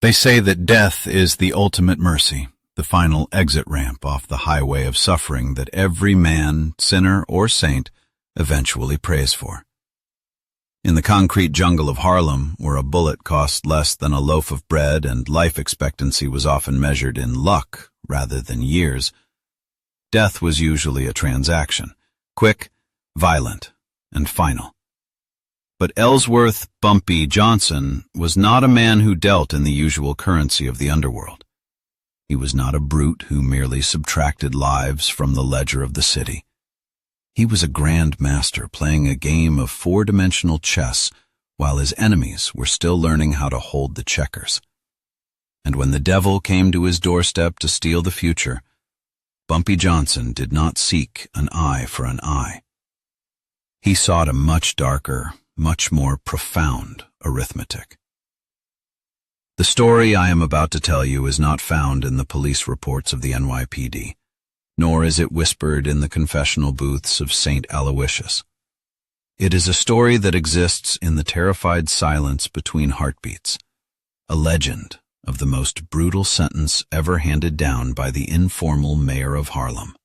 They say that death is the ultimate mercy, the final exit ramp off the highway of suffering that every man, sinner or saint, eventually prays for. In the concrete jungle of Harlem, where a bullet cost less than a loaf of bread and life expectancy was often measured in luck rather than years, death was usually a transaction, quick, violent, and final. But Ellsworth Bumpy Johnson was not a man who dealt in the usual currency of the underworld. He was not a brute who merely subtracted lives from the ledger of the city. He was a grand master playing a game of four-dimensional chess while his enemies were still learning how to hold the checkers. And when the devil came to his doorstep to steal the future, Bumpy Johnson did not seek an eye for an eye. He sought a much darker, much more profound arithmetic. The story I am about to tell you is not found in the police reports of the NYPD, nor is it whispered in the confessional booths of St. Aloysius. It is a story that exists in the terrified silence between heartbeats, a legend of the most brutal sentence ever handed down by the informal mayor of Harlem.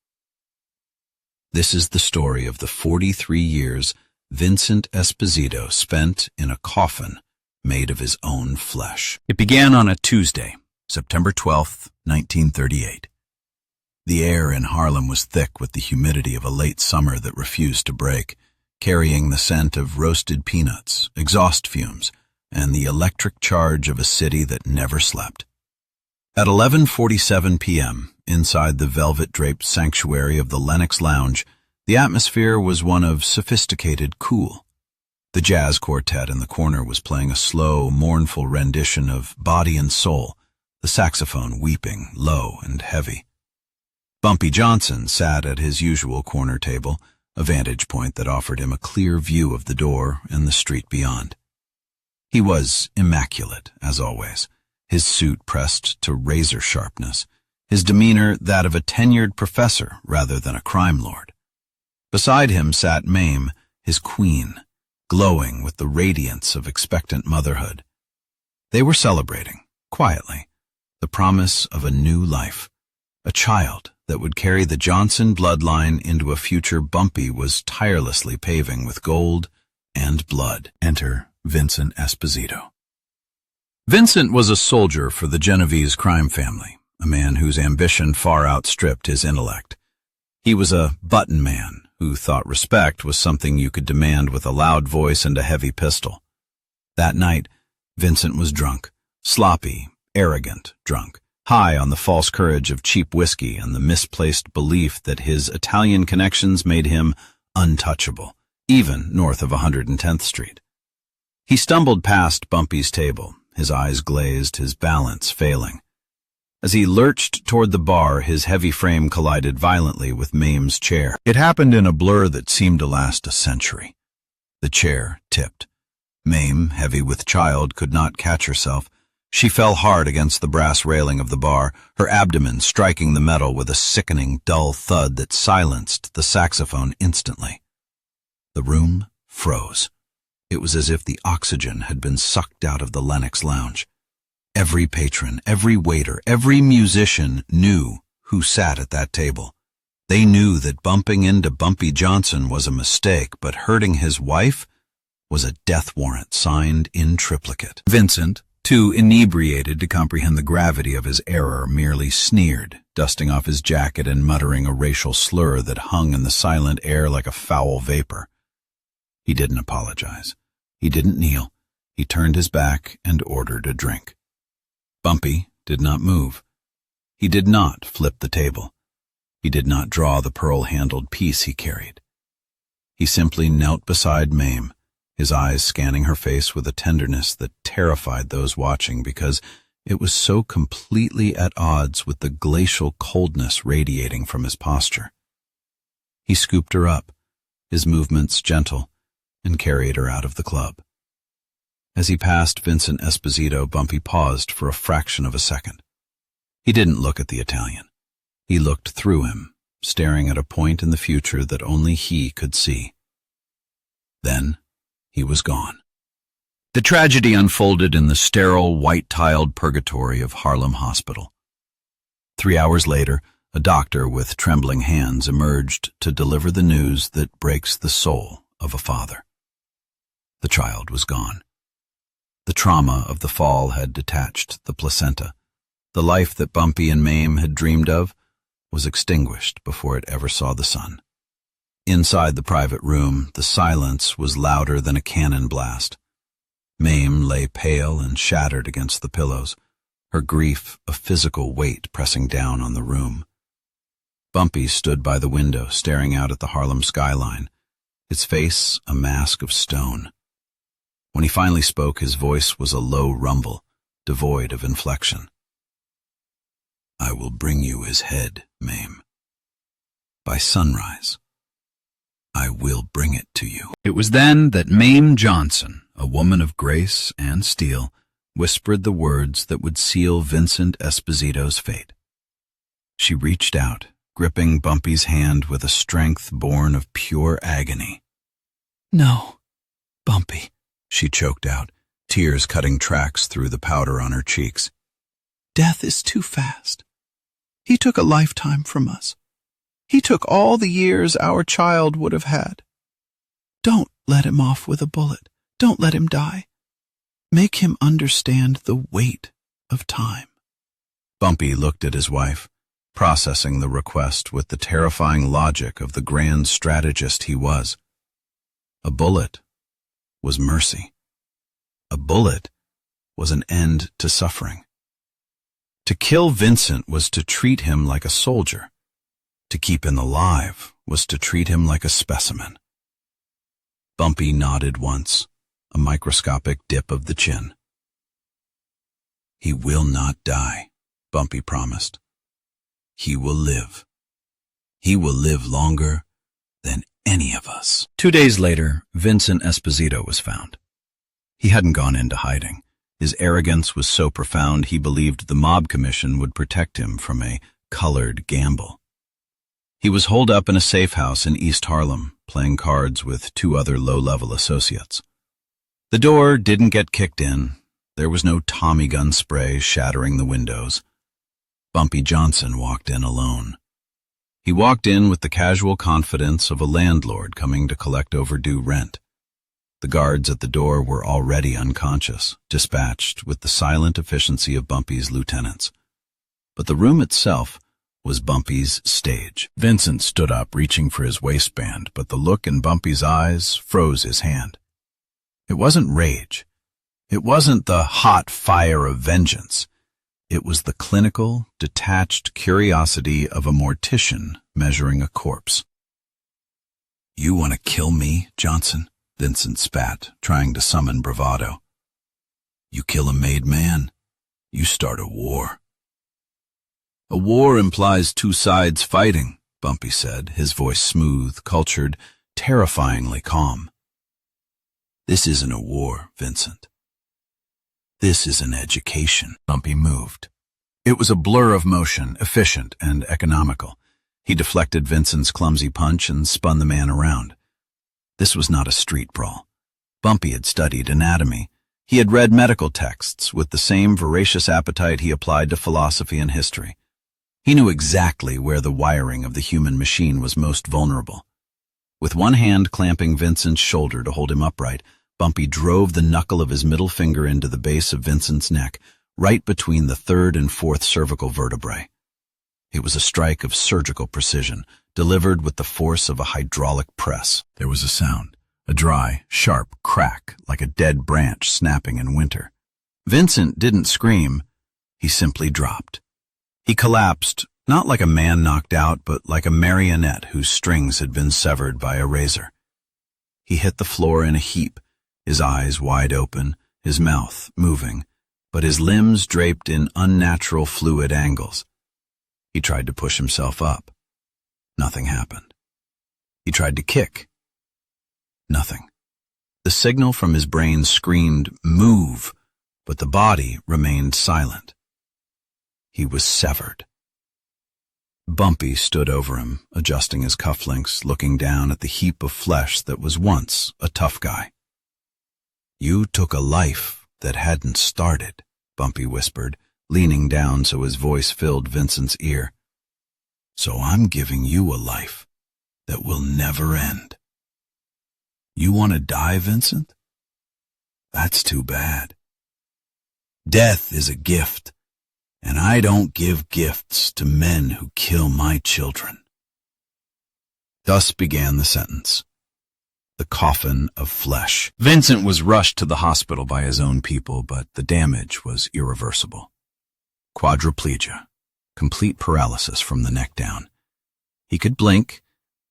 This is the story of the 43 years Vincent Esposito spent in a coffin made of his own flesh. It began on a Tuesday, September 12th, 1938. The air in Harlem was thick with the humidity of a late summer that refused to break, carrying the scent of roasted peanuts, exhaust fumes, and the electric charge of a city that never slept. At 11:47 p.m., inside the velvet-draped sanctuary of the Lenox Lounge, the atmosphere was one of sophisticated cool. The jazz quartet in the corner was playing a slow, mournful rendition of Body and Soul, the saxophone weeping low and heavy. Bumpy Johnson sat at his usual corner table, a vantage point that offered him a clear view of the door and the street beyond. He was immaculate, as always, his suit pressed to razor sharpness, his demeanor that of a tenured professor rather than a crime lord. Beside him sat Mame, his queen, glowing with the radiance of expectant motherhood. They were celebrating, quietly, the promise of a new life, a child that would carry the Johnson bloodline into a future Bumpy was tirelessly paving with gold and blood. Enter Vincent Esposito. Vincent was a soldier for the Genovese crime family, a man whose ambition far outstripped his intellect. He was a button man who thought respect was something you could demand with a loud voice and a heavy pistol. That night, Vincent was drunk, sloppy, arrogant drunk, high on the false courage of cheap whiskey and the misplaced belief that his Italian connections made him untouchable, even north of 110th Street. He stumbled past Bumpy's table, his eyes glazed, his balance failing. As he lurched toward the bar, his heavy frame collided violently with Mame's chair. It happened in a blur that seemed to last a century. The chair tipped. Mame, heavy with child, could not catch herself. She fell hard against the brass railing of the bar, her abdomen striking the metal with a sickening, dull thud that silenced the saxophone instantly. The room froze. It was as if the oxygen had been sucked out of the Lenox Lounge. Every patron, every waiter, every musician knew who sat at that table. They knew that bumping into Bumpy Johnson was a mistake, but hurting his wife was a death warrant signed in triplicate. Vincent, too inebriated to comprehend the gravity of his error, merely sneered, dusting off his jacket and muttering a racial slur that hung in the silent air like a foul vapor. He didn't apologize. He didn't kneel. He turned his back and ordered a drink. Bumpy did not move. He did not flip the table. He did not draw the pearl-handled piece he carried. He simply knelt beside Mame, his eyes scanning her face with a tenderness that terrified those watching because it was so completely at odds with the glacial coldness radiating from his posture. He scooped her up, his movements gentle, and carried her out of the club. As he passed Vincent Esposito, Bumpy paused for a fraction of a second. He didn't look at the Italian. He looked through him, staring at a point in the future that only he could see. Then he was gone. The tragedy unfolded in the sterile, white-tiled purgatory of Harlem Hospital. 3 hours later, a doctor with trembling hands emerged to deliver the news that breaks the soul of a father. The child was gone. The trauma of the fall had detached the placenta. The life that Bumpy and Mame had dreamed of was extinguished before it ever saw the sun. Inside the private room, the silence was louder than a cannon blast. Mame lay pale and shattered against the pillows, her grief a physical weight pressing down on the room. Bumpy stood by the window, staring out at the Harlem skyline, his face a mask of stone. When he finally spoke, his voice was a low rumble, devoid of inflection. "I will bring you his head, Mame. By sunrise, I will bring it to you." It was then that Mame Johnson, a woman of grace and steel, whispered the words that would seal Vincent Esposito's fate. She reached out, gripping Bumpy's hand with a strength born of pure agony. "No, Bumpy," she choked out, tears cutting tracks through the powder on her cheeks. "Death is too fast. He took a lifetime from us. He took all the years our child would have had. Don't let him off with a bullet. Don't let him die. Make him understand the weight of time." Bumpy looked at his wife, processing the request with the terrifying logic of the grand strategist he was. A bullet was mercy. A bullet was an end to suffering. To kill Vincent was to treat him like a soldier. To keep him alive was to treat him like a specimen. Bumpy nodded once, a microscopic dip of the chin. "He will not die," Bumpy promised. "He will live. He will live longer than any of us." 2 days later, Vincent Esposito was found. He hadn't gone into hiding. His arrogance was so profound he believed the mob commission would protect him from a colored gamble. He was holed up in a safe house in East Harlem, playing cards with 2 other low-level associates. The door didn't get kicked in. There was no Tommy gun spray shattering the windows. Bumpy Johnson walked in alone. He walked in with the casual confidence of a landlord coming to collect overdue rent. The guards at the door were already unconscious, dispatched with the silent efficiency of Bumpy's lieutenants. But the room itself was Bumpy's stage. Vincent stood up, reaching for his waistband, but the look in Bumpy's eyes froze his hand. It wasn't rage. It wasn't the hot fire of vengeance. It was the clinical, detached curiosity of a mortician measuring a corpse. "You want to kill me, Johnson?" Vincent spat, trying to summon bravado. "You kill a made man, you start a war." "A war implies 2 sides fighting," Bumpy said, his voice smooth, cultured, terrifyingly calm. "This isn't a war, Vincent. This is an education." Bumpy moved. It was a blur of motion, efficient and economical. He deflected Vincent's clumsy punch and spun the man around. This was not a street brawl. Bumpy had studied anatomy. He had read medical texts with the same voracious appetite he applied to philosophy and history. He knew exactly where the wiring of the human machine was most vulnerable. With one hand clamping Vincent's shoulder to hold him upright, Bumpy drove the knuckle of his middle finger into the base of Vincent's neck, right between the 3rd and 4th cervical vertebrae. It was a strike of surgical precision, delivered with the force of a hydraulic press. There was a sound, a dry, sharp crack like a dead branch snapping in winter. Vincent didn't scream. He simply dropped. He collapsed, not like a man knocked out, but like a marionette whose strings had been severed by a razor. He hit the floor in a heap, his eyes wide open, his mouth moving, but his limbs draped in unnatural fluid angles. He tried to push himself up. Nothing happened. He tried to kick. Nothing. The signal from his brain screamed, "Move," but the body remained silent. He was severed. Bumpy stood over him, adjusting his cufflinks, looking down at the heap of flesh that was once a tough guy. You took a life that hadn't started, Bumpy whispered, leaning down so his voice filled Vincent's ear. So I'm giving you a life that will never end. You want to die, Vincent? That's too bad. Death is a gift, and I don't give gifts to men who kill my children. Thus began the sentence. The coffin of flesh. Vincent was rushed to the hospital by his own people, but the damage was irreversible. Quadriplegia, complete paralysis from the neck down. He could blink,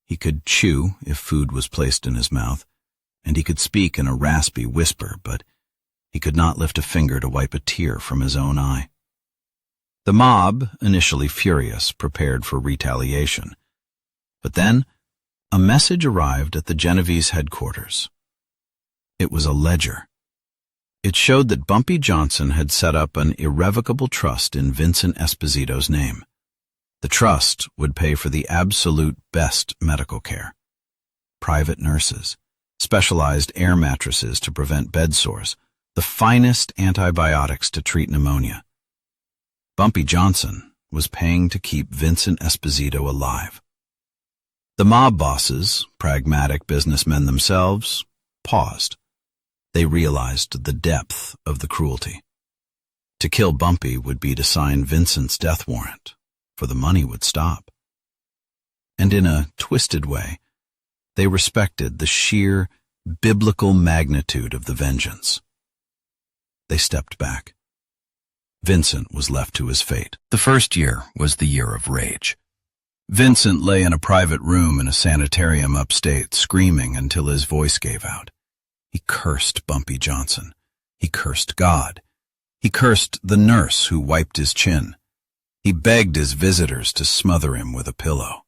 he could chew if food was placed in his mouth, and he could speak in a raspy whisper, but he could not lift a finger to wipe a tear from his own eye. The mob, initially furious, prepared for retaliation. But then, a message arrived at the Genovese headquarters. It was a ledger. It showed that Bumpy Johnson had set up an irrevocable trust in Vincent Esposito's name. The trust would pay for the absolute best medical care. Private nurses, specialized air mattresses to prevent bed sores, the finest antibiotics to treat pneumonia. Bumpy Johnson was paying to keep Vincent Esposito alive. The mob bosses, pragmatic businessmen themselves, paused. They realized the depth of the cruelty. To kill Bumpy would be to sign Vincent's death warrant, for the money would stop. And in a twisted way, they respected the sheer, biblical magnitude of the vengeance. They stepped back. Vincent was left to his fate. The first year was the year of rage. Vincent lay in a private room in a sanitarium upstate, screaming until his voice gave out. He cursed Bumpy Johnson. He cursed God. He cursed the nurse who wiped his chin. He begged his visitors to smother him with a pillow.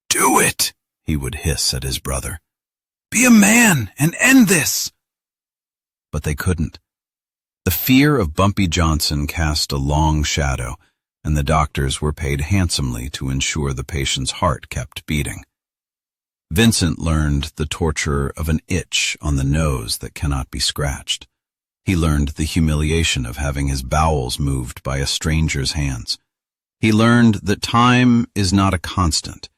"Do it," he would hiss at his brother. "Be a man and end this." But they couldn't. The fear of Bumpy Johnson cast a long shadow, and the doctors were paid handsomely to ensure the patient's heart kept beating. Vincent learned the torture of an itch on the nose that cannot be scratched. He learned the humiliation of having his bowels moved by a stranger's hands. He learned that time is not a constant.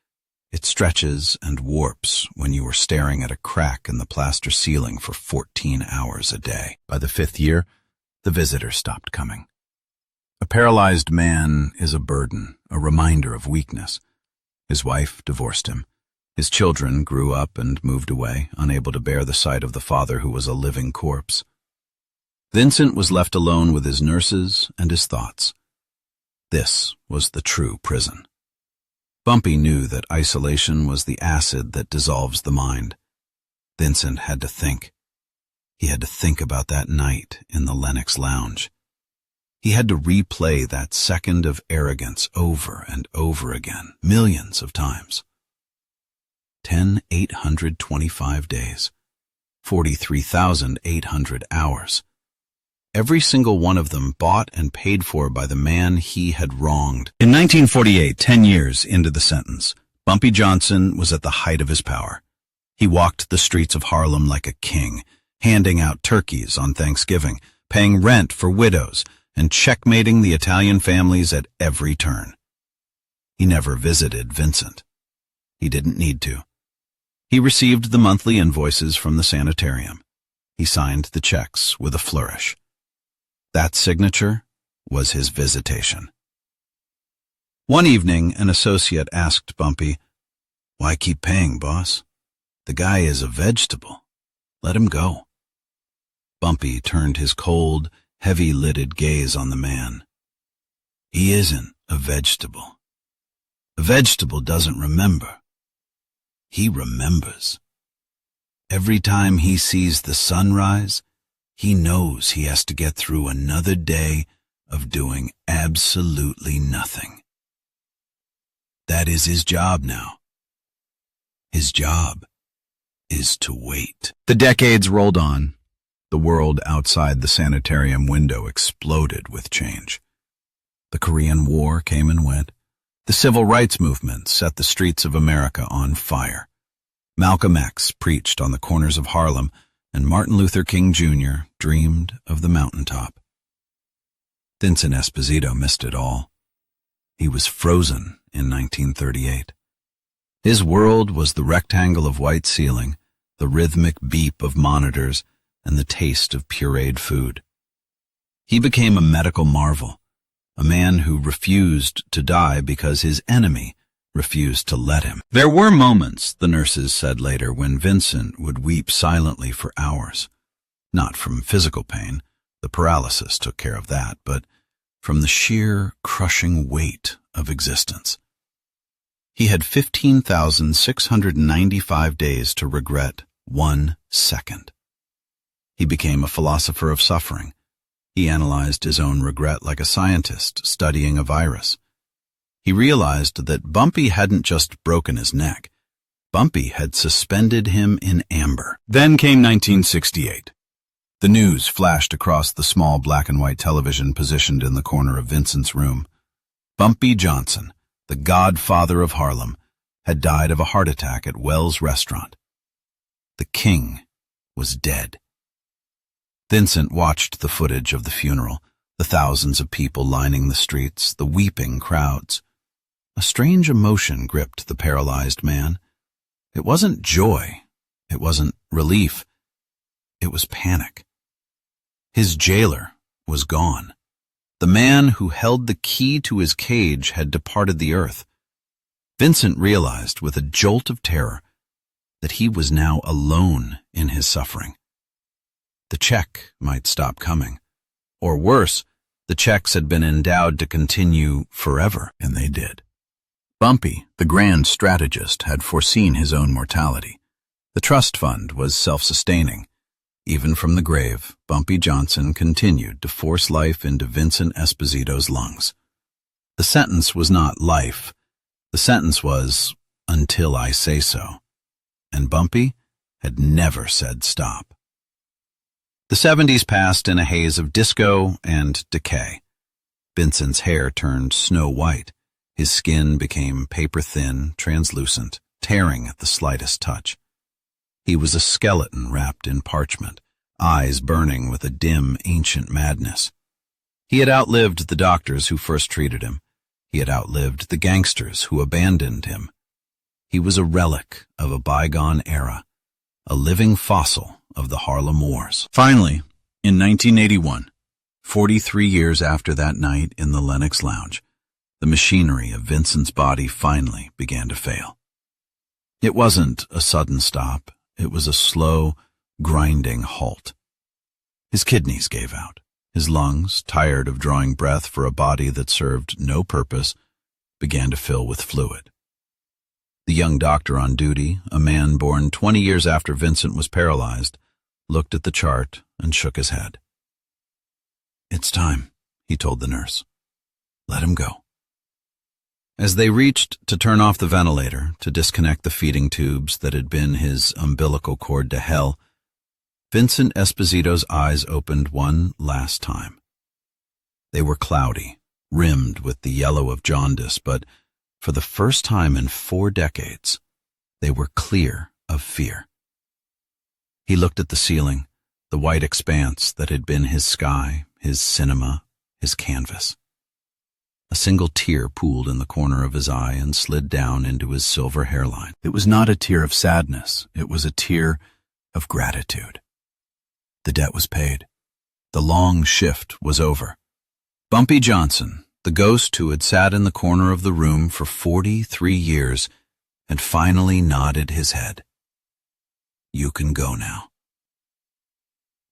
It stretches and warps when you are staring at a crack in the plaster ceiling for 14 hours a day. By the 5th year, the visitors stopped coming. A paralyzed man is a burden, a reminder of weakness. His wife divorced him. His children grew up and moved away, unable to bear the sight of the father who was a living corpse. Vincent was left alone with his nurses and his thoughts. This was the true prison. Bumpy knew that isolation was the acid that dissolves the mind. Vincent had to think. He had to think about that night in the Lenox Lounge. He had to replay that second of arrogance over and over again, millions of times. 10,825 days, 43,800 hours. Every single one of them bought and paid for by the man he had wronged. In 1948, 10 years into the sentence, Bumpy Johnson was at the height of his power. He walked the streets of Harlem like a king, handing out turkeys on Thanksgiving, paying rent for widows, and checkmating the Italian families at every turn. He never visited Vincent. He didn't need to. He received the monthly invoices from the sanitarium. He signed the checks with a flourish. That signature was his visitation. One evening, an associate asked Bumpy, "Why keep paying, boss? The guy is a vegetable. Let him go." Bumpy turned his cold, heavy-lidded gaze on the man. "He isn't a vegetable. A vegetable doesn't remember. He remembers. Every time he sees the sunrise, he knows he has to get through another day of doing absolutely nothing. That is his job now. His job is to wait." The decades rolled on. The world outside the sanitarium window exploded with change. The Korean War came and went. The Civil Rights Movement set the streets of America on fire. Malcolm X preached on the corners of Harlem, and Martin Luther King Jr. dreamed of the mountaintop. Vincent Esposito missed it all. He was frozen in 1938. His world was the rectangle of white ceiling, the rhythmic beep of monitors, and the taste of pureed food. He became a medical marvel, a man who refused to die because his enemy refused to let him. There were moments, the nurses said later, when Vincent would weep silently for hours. Not from physical pain, the paralysis took care of that, but from the sheer, crushing weight of existence. He had 15,695 days to regret 1 second. He became a philosopher of suffering. He analyzed his own regret like a scientist studying a virus. He realized that Bumpy hadn't just broken his neck. Bumpy had suspended him in amber. Then came 1968. The news flashed across the small black and white television positioned in the corner of Vincent's room. Bumpy Johnson, the godfather of Harlem, had died of a heart attack at Wells Restaurant. The king was dead. Vincent watched the footage of the funeral, the thousands of people lining the streets, the weeping crowds. A strange emotion gripped the paralyzed man. It wasn't joy. It wasn't relief. It was panic. His jailer was gone. The man who held the key to his cage had departed the earth. Vincent realized with a jolt of terror that he was now alone in his suffering. The check might stop coming. Or worse, the checks had been endowed to continue forever, and they did. Bumpy, the grand strategist, had foreseen his own mortality. The trust fund was self-sustaining. Even from the grave, Bumpy Johnson continued to force life into Vincent Esposito's lungs. The sentence was not life. The sentence was, until I say so. And Bumpy had never said stop. The 70s passed in a haze of disco and decay. Vincent's hair turned snow white. His skin became paper-thin, translucent, tearing at the slightest touch. He was a skeleton wrapped in parchment, eyes burning with a dim, ancient madness. He had outlived the doctors who first treated him. He had outlived the gangsters who abandoned him. He was a relic of a bygone era, a living fossil of the Harlem Wars. Finally, in 1981, 43 years after that night in the Lenox Lounge, the machinery of Vincent's body finally began to fail. It wasn't a sudden stop. It was a slow, grinding halt. His kidneys gave out. His lungs, tired of drawing breath for a body that served no purpose, began to fill with fluid. The young doctor on duty, a man born 20 years after Vincent was paralyzed, looked at the chart and shook his head. "It's time," he told the nurse. "Let him go." As they reached to turn off the ventilator, to disconnect the feeding tubes that had been his umbilical cord to hell, Vincent Esposito's eyes opened one last time. They were cloudy, rimmed with the yellow of jaundice, but for the first time in 4 decades, they were clear of fear. He looked at the ceiling, the white expanse that had been his sky, his cinema, his canvas. A single tear pooled in the corner of his eye and slid down into his silver hairline. It was not a tear of sadness. It was a tear of gratitude. The debt was paid. The long shift was over. Bumpy Johnson, the ghost who had sat in the corner of the room for 43 years, had finally nodded his head. "You can go now."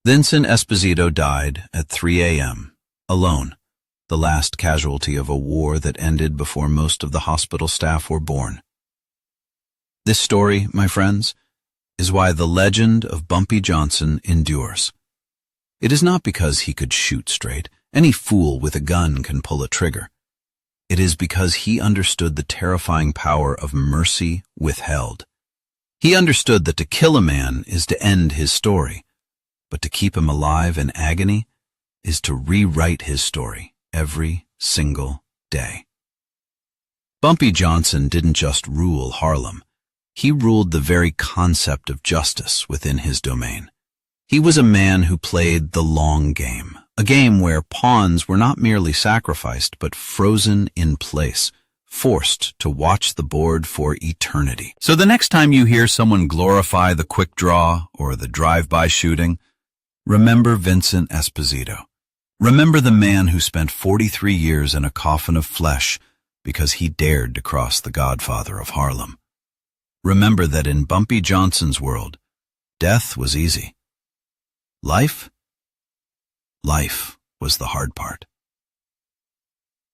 Vincent Esposito died at 3 a.m., alone, the last casualty of a war that ended before most of the hospital staff were born. This story, my friends, is why the legend of Bumpy Johnson endures. It is not because he could shoot straight. Any fool with a gun can pull a trigger. It is because he understood the terrifying power of mercy withheld. He understood that to kill a man is to end his story, but to keep him alive in agony is to rewrite his story every single day. Bumpy Johnson didn't just rule Harlem. He ruled the very concept of justice within his domain. He was a man who played the long game, a game where pawns were not merely sacrificed but frozen in place, forced to watch the board for eternity. So the next time you hear someone glorify the quick draw or the drive-by shooting, remember Vincent Esposito. Remember the man who spent 43 years in a coffin of flesh because he dared to cross the Godfather of Harlem. Remember that in Bumpy Johnson's world, death was easy. Life was the hard part.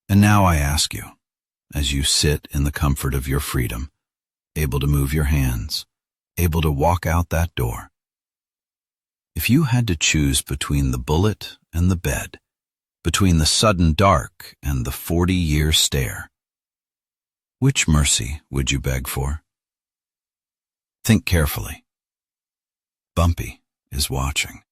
And now I ask you, as you sit in the comfort of your freedom, able to move your hands, able to walk out that door, if you had to choose between the bullet and the bed, between the sudden dark and the 40-year stare, which mercy would you beg for? Think carefully. Bumpy is watching.